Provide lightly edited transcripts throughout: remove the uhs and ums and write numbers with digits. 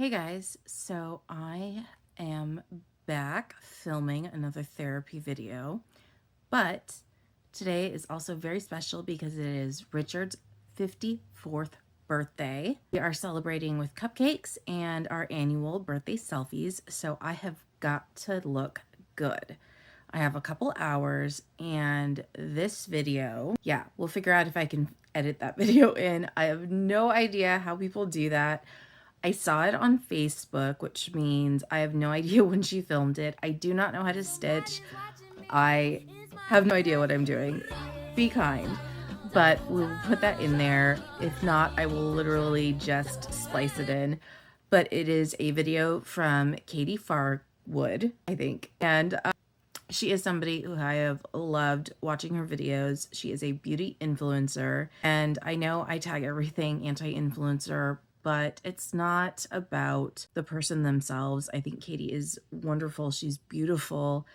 Hey guys, so I am back filming another therapy video, but today is also very special because it is Richard's 54th birthday. We are celebrating with cupcakes and our annual birthday selfies, so I have got to look good. I have a couple hours and this video, yeah, we'll figure out if I can edit that video in. I have no idea how people do that. I saw it on Facebook, which means I have no idea when she filmed it. I do not know how to stitch. I have no idea what I'm doing. Be kind. But we'll put that in there. If not, I will literally just splice it in. But it is a video from Katie Farwood, I think. And she is somebody who I have loved watching her videos. She is a beauty influencer. And I know I tag everything anti-influencer, but it's not about the person themselves. I think Katie is wonderful. She's beautiful.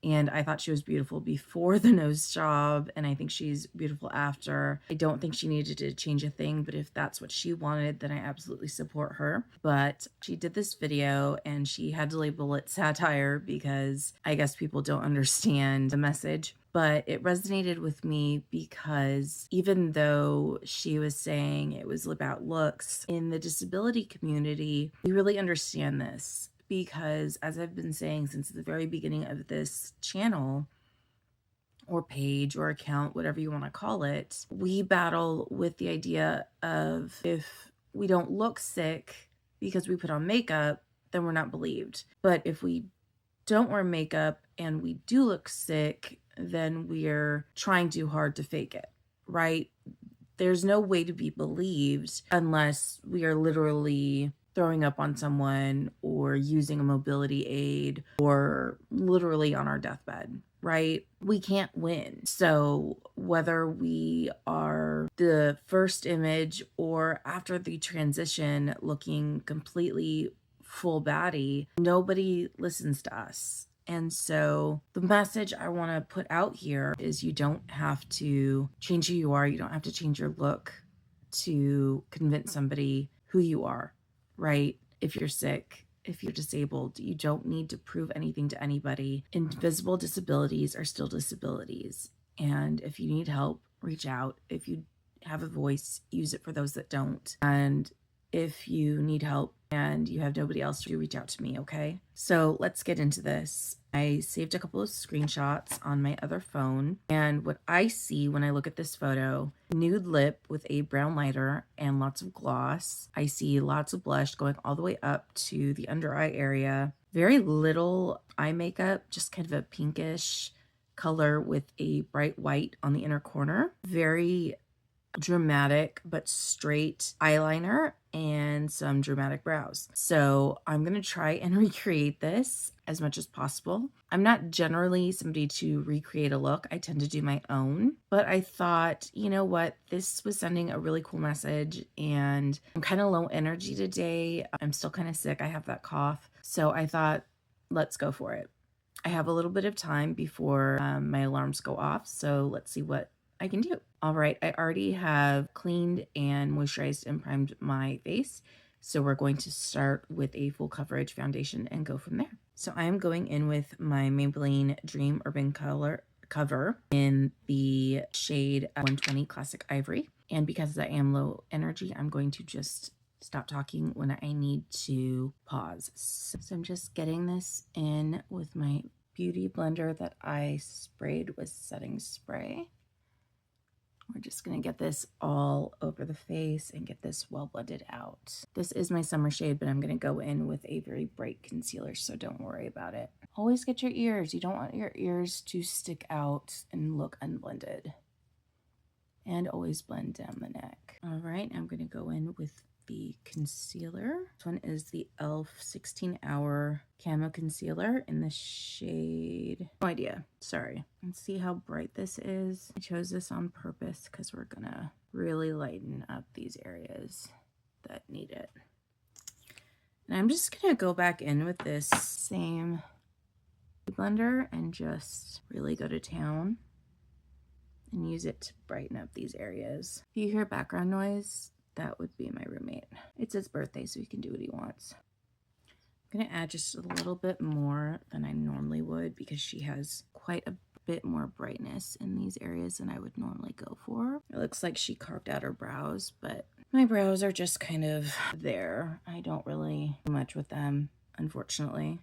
And I thought she was beautiful before the nose job, and I think she's beautiful after. I don't think she needed to change a thing, but if that's what she wanted, then I absolutely support her. But she did this video and she had to label it satire because I guess people don't understand the message. But it resonated with me because even though she was saying it was about looks, in the disability community, we really understand this. Because as I've been saying since the very beginning of this channel or page or account, whatever you want to call it, we battle with the idea of if we don't look sick because we put on makeup, then we're not believed. But if we don't wear makeup and we do look sick, then we're trying too hard to fake it, right? There's no way to be believed unless we are literally throwing up on someone or using a mobility aid or literally on our deathbed, right? We can't win. So whether we are the first image or after the transition looking completely full baddie, nobody listens to us. And so the message I want to put out here is you don't have to change who you are. You don't have to change your look to convince somebody who you are. Right? If you're sick, if you're disabled, you don't need to prove anything to anybody. Invisible disabilities are still disabilities. And if you need help, reach out. If you have a voice, use it for those that don't. And if you need help and you have nobody else to reach out to me, okay? So let's get into this. I saved a couple of screenshots on my other phone, and what I see when I look at this photo, nude lip with a brown lighter and lots of gloss. I see lots of blush going all the way up to the under eye area. Very little eye makeup, just kind of a pinkish color with a bright white on the inner corner. Very dramatic but straight eyeliner and some dramatic brows. So I'm going to try and recreate this as much as possible. I'm not generally somebody to recreate a look. I tend to do my own, but I thought, you know what, this was sending a really cool message and I'm kind of low energy today. I'm still kind of sick. I have that cough. So I thought, let's go for it. I have a little bit of time before my alarms go off. So let's see what I can do. All right, I already have cleaned and moisturized and primed my face. So we're going to start with a full coverage foundation and go from there. So I am going in with my Maybelline Dream Urban Color Cover in the shade 120 Classic Ivory. And because I am low energy, I'm going to just stop talking when I need to pause. So I'm just getting this in with my beauty blender that I sprayed with setting spray. We're just going to get this all over the face and get this well blended out. This is my summer shade, but I'm going to go in with a very bright concealer, so don't worry about it. Always get your ears. You don't want your ears to stick out and look unblended. And always blend down the neck. All right, I'm going to go in with the concealer. This one is the e.l.f. 16-hour Camo Concealer in the shade, no idea, sorry. And see how bright this is? I chose this on purpose because we're gonna really lighten up these areas that need it. And I'm just gonna go back in with this same blender and just really go to town and use it to brighten up these areas. If you hear background noise, that would be my roommate. It's his birthday, so he can do what he wants. I'm gonna add just a little bit more than I normally would because she has quite a bit more brightness in these areas than I would normally go for. It looks like she carved out her brows, but my brows are just kind of there. I don't really do much with them, unfortunately.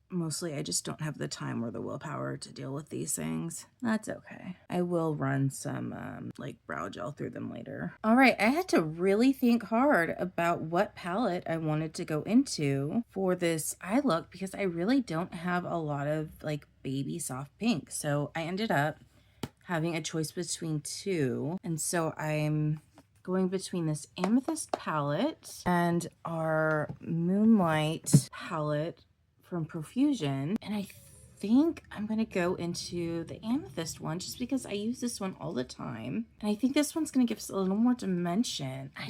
Mostly I just don't have the time or the willpower to deal with these things. That's okay. I will run some like brow gel through them later. All right, I had to really think hard about what palette I wanted to go into for this eye look because I really don't have a lot of like baby soft pink. So I ended up having a choice between two. And so I'm going between this Amethyst palette and our Moonlight palette from Profusion, and I think I'm gonna go into the Amethyst one just because I use this one all the time, and I think this one's gonna give us a little more dimension. I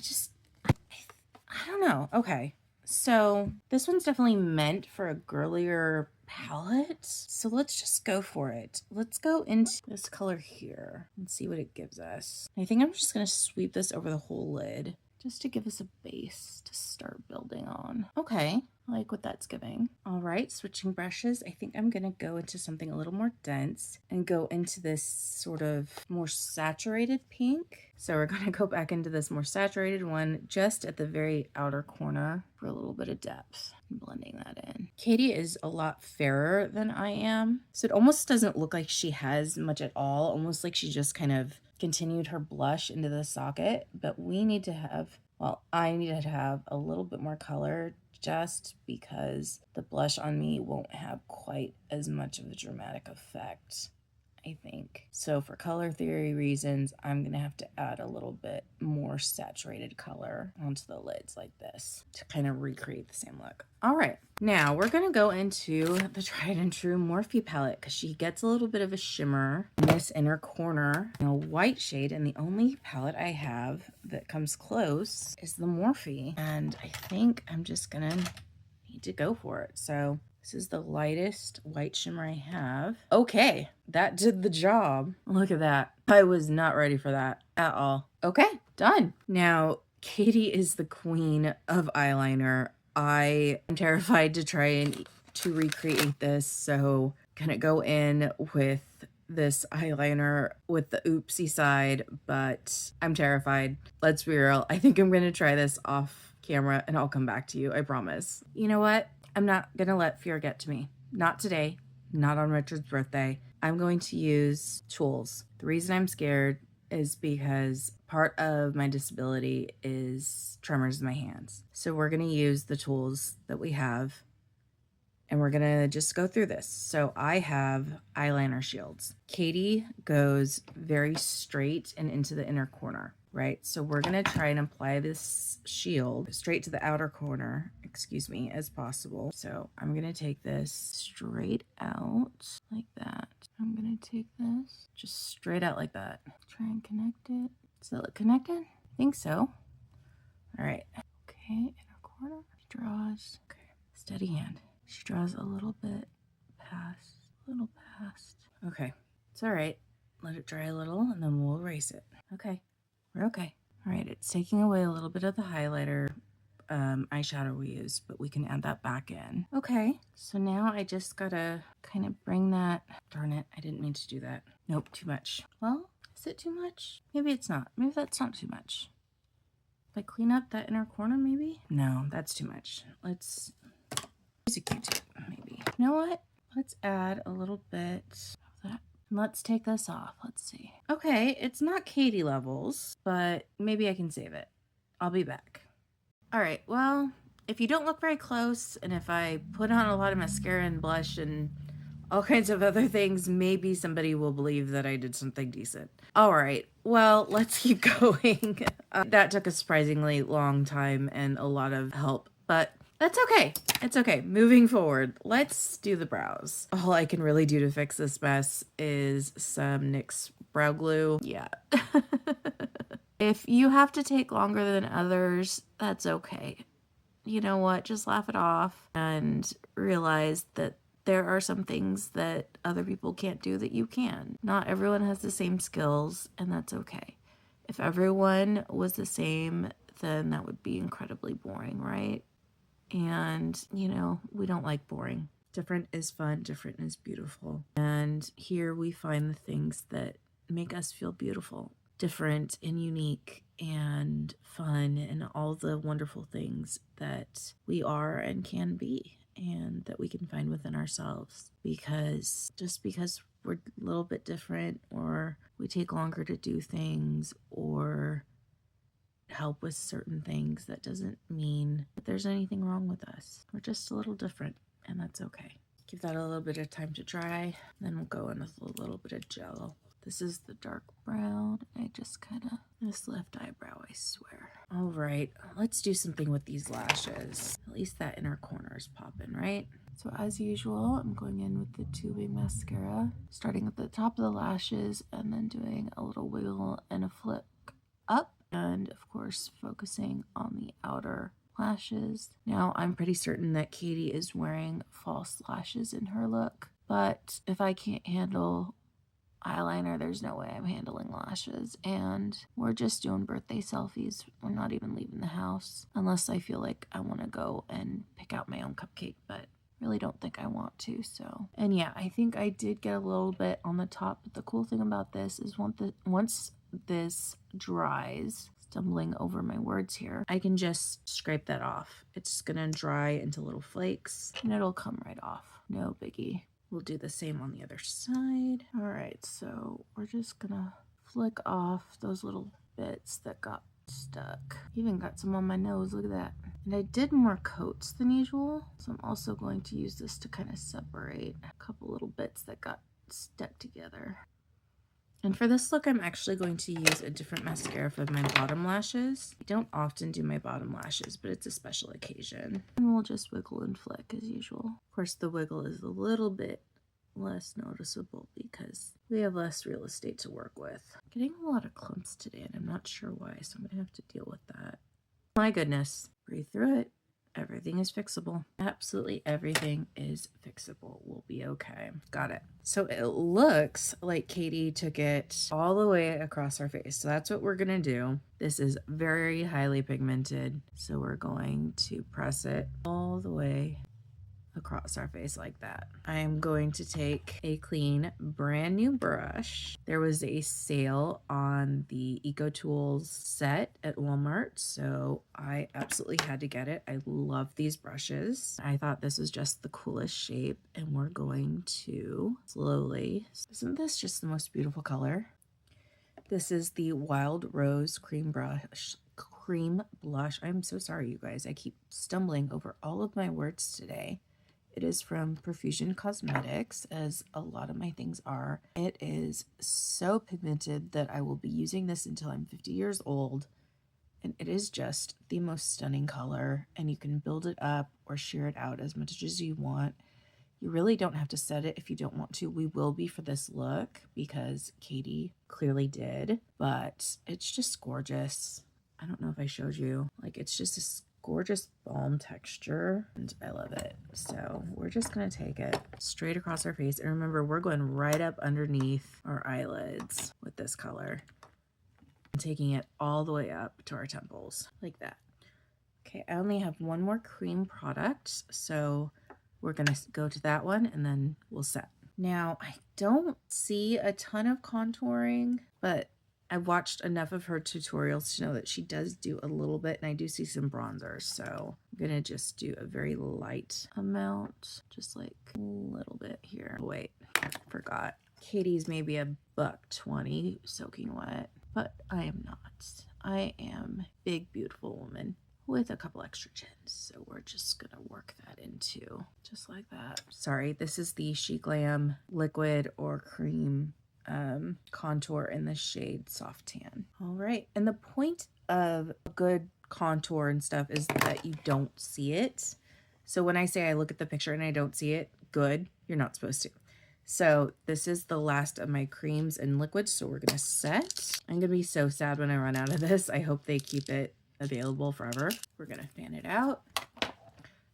don't know. Okay, so this one's definitely meant for a girlier palette, so let's just go for it. Let's go into this color here and see what it gives us. I think I'm just gonna sweep this over the whole lid just to give us a base to start building on. Okay, I like what that's giving. All right, switching brushes. I think I'm gonna go into something a little more dense and go into this sort of more saturated pink. So we're gonna go back into this more saturated one just at the very outer corner for a little bit of depth. Blending that in. Katie is a lot fairer than I am, so it almost doesn't look like she has much at all, almost like she just kind of continued her blush into the socket, but we need to have, well, I need to have a little bit more color just because the blush on me won't have quite as much of a dramatic effect, I think. So for color theory reasons, I'm gonna have to add a little bit more saturated color onto the lids like this to kind of recreate the same look. All right, now we're gonna go into the tried and true Morphe palette because she gets a little bit of a shimmer in this inner corner, a white shade, and the only palette I have that comes close is the Morphe, and I think I'm just gonna need to go for it. So this is the lightest white shimmer I have. Okay, that did the job. Look at that. I was not ready for that at all. Okay, done. Now, Katie is the queen of eyeliner. I am terrified to try and to recreate this, so gonna go in with this eyeliner with the oopsie side, but I'm terrified. Let's be real. I think I'm gonna try this off camera and I'll come back to you, I promise. You know what? I'm not gonna let fear get to me. Not today, not on Richard's birthday. I'm going to use tools. The reason I'm scared is because part of my disability is tremors in my hands. So we're gonna use the tools that we have and we're gonna just go through this. So I have eyeliner shields. Katie goes very straight and into the inner corner, right? So we're gonna try and apply this shield straight to the outer corner, excuse me, as possible. So I'm gonna take this straight out like that. I'm gonna take this just straight out like that. Try and connect it. Does that look connected? I think so. All right. Okay, inner corner. Draws. Okay, steady hand. She draws a little bit past, Okay, it's all right. Let it dry a little and then we'll erase it. Okay, we're okay. All right, it's taking away a little bit of the highlighter eyeshadow we used, but we can add that back in. Okay, so now I just gotta kind of bring that, darn it, I didn't mean to do that. Nope, too much. Well, is it too much? Maybe it's not. Maybe that's not too much. If I clean up that inner corner, maybe? No, that's too much. Let's use a Q-tip, maybe. You know what? Let's add a little bit of that. Let's take this off. Let's see. Okay, it's not Katie levels, but maybe I can save it. I'll be back. All right, well, if you don't look very close, and if I put on a lot of mascara and blush and all kinds of other things, maybe somebody will believe that I did something decent. All right, well, let's keep going. That took a surprisingly long time and a lot of help, but that's okay. It's okay. Moving forward, let's do the brows. All I can really do to fix this mess is some NYX brow glue. Yeah. If you have to take longer than others, that's okay. You know what? Just laugh it off and realize that there are some things that other people can't do that you can. Not everyone has the same skills, and that's okay. If everyone was the same, then that would be incredibly boring, right? And, you know, we don't like boring. Different is fun, different is beautiful. And here we find the things that make us feel beautiful, different and unique and fun, and all the wonderful things that we are and can be, and that we can find within ourselves. Because just because we're a little bit different, or we take longer to do things, or help with certain things, that doesn't mean that there's anything wrong with us. We're just a little different, and that's okay. Give that a little bit of time to dry, then we'll go in with a little bit of gel. This is the dark brown. I just kind of, this left eyebrow, I swear. All right, let's do something with these lashes. At least that inner corner is popping, right? So as usual, I'm going in with the tubing mascara, starting at the top of the lashes and then doing a little wiggle and a flick up. And of course, focusing on the outer lashes. Now, I'm pretty certain that Katie is wearing false lashes in her look, but if I can't handle eyeliner, there's no way I'm handling lashes. And we're just doing birthday selfies. We're not even leaving the house unless I feel like I want to go and pick out my own cupcake, but really don't think I want to. So, and yeah, I think I did get a little bit on the top, but the cool thing about this is once this dries, stumbling over my words here, I can just scrape that off. It's gonna dry into little flakes and it'll come right off. No biggie. We'll do the same on the other side. All right, so we're just gonna flick off those little bits that got stuck. Even got some on my nose, look at that. And I did more coats than usual, so I'm also going to use this to kind of separate a couple little bits that got stuck together. And for this look, I'm actually going to use a different mascara for my bottom lashes. I don't often do my bottom lashes, but it's a special occasion. And we'll just wiggle and flick as usual. Of course, the wiggle is a little bit less noticeable because we have less real estate to work with. Getting a lot of clumps today, and I'm not sure why, so I'm going to have to deal with that. My goodness. Breathe through it. Everything is fixable. Absolutely everything is fixable. We'll be okay. Got it. So it looks like Katie took it all the way across our face. So that's what we're going to do. This is very highly pigmented. So we're going to press it all the way across our face like that. I am going to take a clean brand new brush. There was a sale on the Eco Tools set at Walmart, so I absolutely had to get it. I love these brushes. I thought this was just the coolest shape, and we're going to slowly, isn't this just the most beautiful color? This is the Wild Rose Cream Blush. I'm so sorry, you guys. I keep stumbling over all of my words today. It is from Profusion Cosmetics, as a lot of my things are. It is so pigmented that I will be using this until I'm 50 years old. And it is just the most stunning color. And you can build it up or sheer it out as much as you want. You really don't have to set it if you don't want to. We will be for this look because Katie clearly did. But it's just gorgeous. I don't know if I showed you. Like, it's just a gorgeous balm texture and I love it. So we're just gonna take it straight across our face, and remember, we're going right up underneath our eyelids with this color and taking it all the way up to our temples like that. Okay, I only have one more cream product, so we're gonna go to that one and then we'll set. Now, I don't see a ton of contouring, but I've watched enough of her tutorials to know that she does do a little bit, and I do see some bronzers, so I'm gonna just do a very light amount, just like a little bit here. Wait, I forgot. Katie's maybe $1.20 soaking wet, but I am not. I am a big, beautiful woman with a couple extra chins, so we're just gonna work that into just like that. Sorry, this is the She Glam liquid or cream contour in the shade Soft Tan. All right, and the point of good contour and stuff is that you don't see it. So when I say I look at the picture and I don't see it, good, you're not supposed to. So this is the last of my creams and liquids, so we're gonna set. I'm gonna be so sad when I run out of this. I hope they keep it available forever. We're gonna fan it out.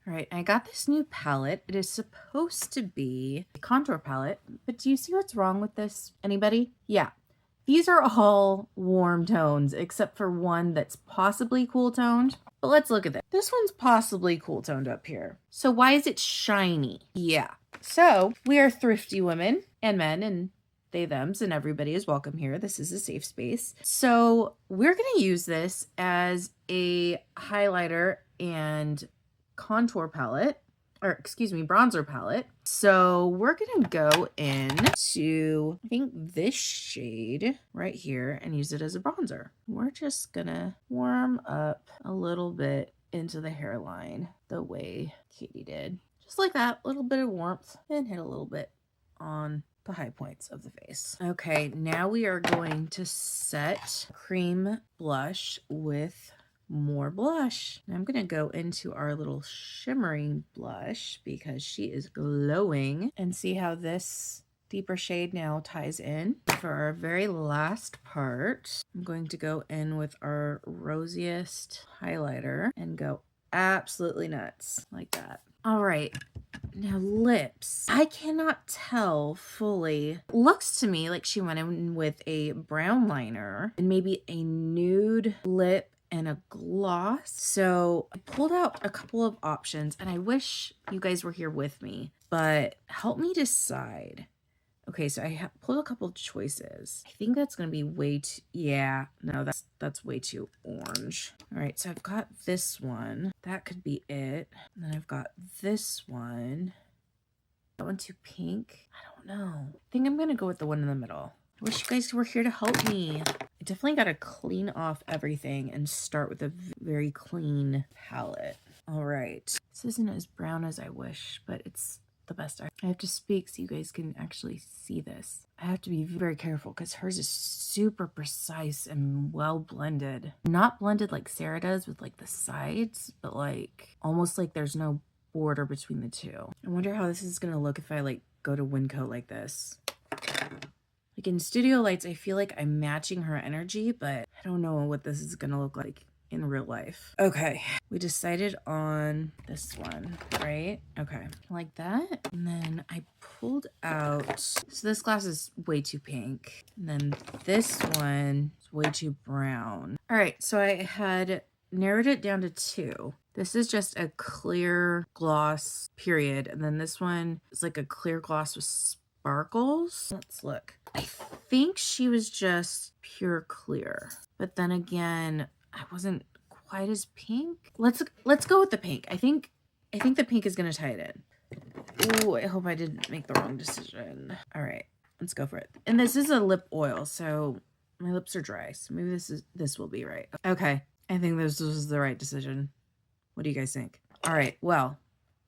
All right, I got this new palette. It is supposed to be a contour palette, but do you see what's wrong with this? Anybody? Yeah, these are all warm tones except for one that's possibly cool toned. But let's look at this. This one's possibly cool toned up here. So why is it shiny? Yeah. So we are thrifty women and men, and they, thems, and everybody is welcome here. This is a safe space. So we're going to use this as a highlighter and contour palette, or excuse me, bronzer palette. So we're going to go into, I think, this shade right here and use it as a bronzer. We're just going to warm up a little bit into the hairline the way Katie did. Just like that, a little bit of warmth, and hit a little bit on the high points of the face. Okay, now we are going to set cream blush with more blush. And I'm gonna go into our little shimmering blush because she is glowing, and see how this deeper shade now ties in. For our very last part, I'm going to go in with our rosiest highlighter and go absolutely nuts like that. All right, now lips. I cannot tell fully. Looks to me like she went in with a brown liner and maybe a nude lip and a gloss. So I pulled out a couple of options, and I wish you guys were here with me, but help me decide. Okay, so I pulled a couple of choices. I think that's going to be way too, yeah, no, that's way too orange. All right, so I've got this one. That could be it. And then I've got this one. That one too pink? I don't know. I think I'm going to go with the one in the middle. I wish you guys were here to help me. I definitely got to clean off everything and start with a very clean palette. All right. This isn't as brown as I wish, but it's the best. I have to speak so you guys can actually see this. I have to be very careful because hers is super precise and well blended. Not blended like Sarah does with like the sides, but like almost like there's no border between the two. I wonder how this is gonna look if I like go to Wincoat like this. Like in studio lights, I feel like I'm matching her energy, but I don't know what this is gonna look like in real life. Okay, we decided on this one, right? Okay, like that. And then I pulled out, so this glass is way too pink. And then this one is way too brown. All right, so I had narrowed it down to two. This is just a clear gloss, period. And then this one is like a clear gloss with sparkles. Let's look. I think she was just pure clear. But then again, I wasn't quite as pink. Let's go with the pink. I think the pink is gonna tie it in. Ooh, I hope I didn't make the wrong decision. All right, let's go for it. And this is a lip oil, so my lips are dry. So maybe this will be right. Okay, I think this was the right decision. What do you guys think? All right, well,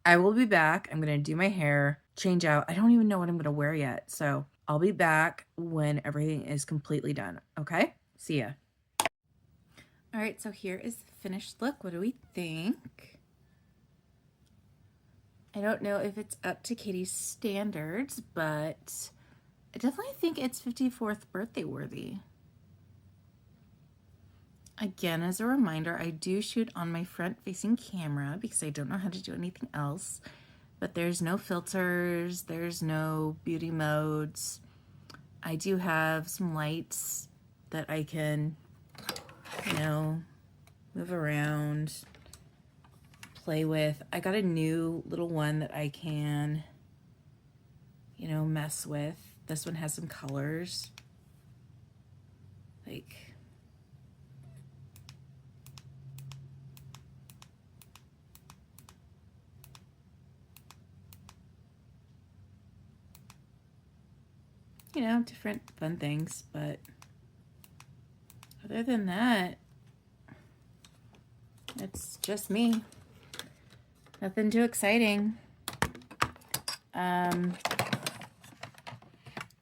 I will be back. I'm gonna do my hair, change out. I don't even know what I'm gonna wear yet, so I'll be back when everything is completely done. Okay, see ya. All right, so here is the finished look. What do we think? I don't know if it's up to Katie's standards, but I definitely think it's 54th birthday worthy. Again, as a reminder, I do shoot on my front-facing camera because I don't know how to do anything else, but there's no filters, there's no beauty modes. I do have some lights that I can, you know, move around, play with. I got a new little one that I can, you know, mess with. This one has some colors. Like, you know, different fun things, but other than that, it's just me. Nothing too exciting.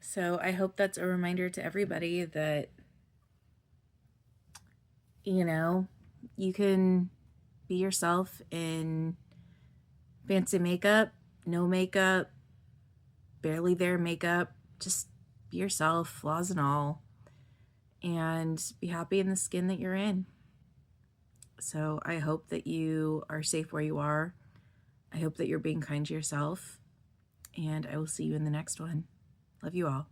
So I hope that's a reminder to everybody that, you know, you can be yourself in fancy makeup, no makeup, barely there makeup. Just be yourself, flaws and all, and be happy in the skin that you're in. So I hope that you are safe where you are. I hope that you're being kind to yourself, and I will see you in the next one. Love you all.